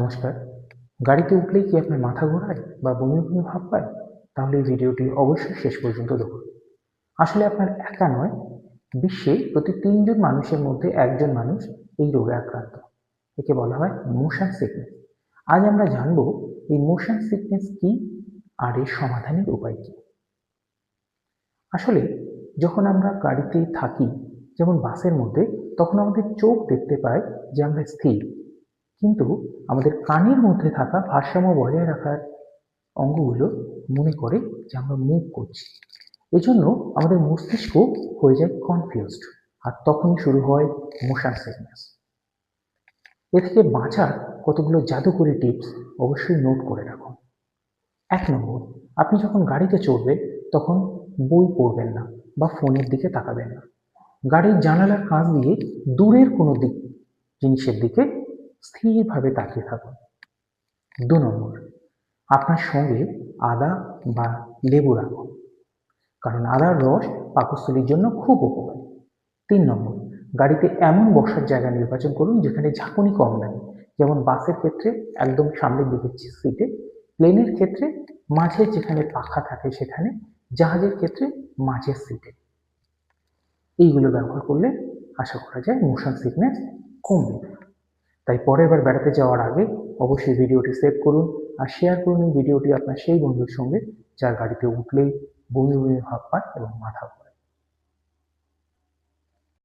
নমস্কার। গাড়িতে উঠলেই কি আপনার মাথা ঘোরায় বা বমি বমি ভাব পায়? তাহলে এই ভিডিওটি অবশ্যই শেষ পর্যন্ত দেখুন। আসলে আপনার একা নয়, বিশ্বে প্রতি ৩ জন মানুষের মধ্যে একজন মানুষ এই রোগে আক্রান্ত। একে বলা হয় মোশন সিকনেস। আজ আমরা জানব এই মোশন সিকনেস কি আর এর সমাধানের উপায় কি। আসলে যখন আমরা গাড়িতে থাকি, যেমন বাসের মধ্যে, তখন আমাদের চোখ দেখতে পায় যে আমরা স্থির, কিন্তু আমাদের কানের মধ্যে থাকা ভারসাম্য বজায় রাখার অঙ্গগুলো মনে করে যে আমরা মুভ করছি। এজন্য আমাদের মস্তিষ্ক হয়ে যায় কনফিউজড, আর তখনই শুরু হয় মোশন সিকনেস। এ থেকে বাঁচার কতগুলো জাদুকরি টিপস অবশ্যই নোট করে রাখুন। ১ নম্বর, আপনি যখন গাড়িতে চড়বেন তখন বই পড়বেন না বা ফোনের দিকে তাকাবেন না। গাড়ির জানালার কাঁচ দিয়ে দূরের কোনো জিনিসের দিকে স্থিরভাবে তাকিয়ে থাকুন। ২ নম্বর, আপনার সঙ্গে আদা বা লেবু রাখুন, কারণ আদার রস পাকস্থলীর জন্য খুব উপকারী। ৩ নম্বর, গাড়িতে এমন বসার জায়গা নির্বাচন করুন যেখানে ঝাঁকুনি কম লাগে, যেমন বাসের ক্ষেত্রে একদম সামনের দিকের সিটে, প্লেনের ক্ষেত্রে মাঝে যেখানে পাখা থাকে সেখানে, জাহাজের ক্ষেত্রে মাঝের সিটে। এইগুলো ব্যবহার করলে আশা করা যায় মোশন সিকনেস কমবে। তাই পরের বার বেড়াতে যাওয়ার আগে অবশ্যই ভিডিওটি সেভ করুন আর শেয়ার করুন এই ভিডিওটি আপনার সেই বন্ধুর সঙ্গে যার গাড়িতে উঠলেই বমি বমি ভাব পায় এবং মাথা ঘোরে।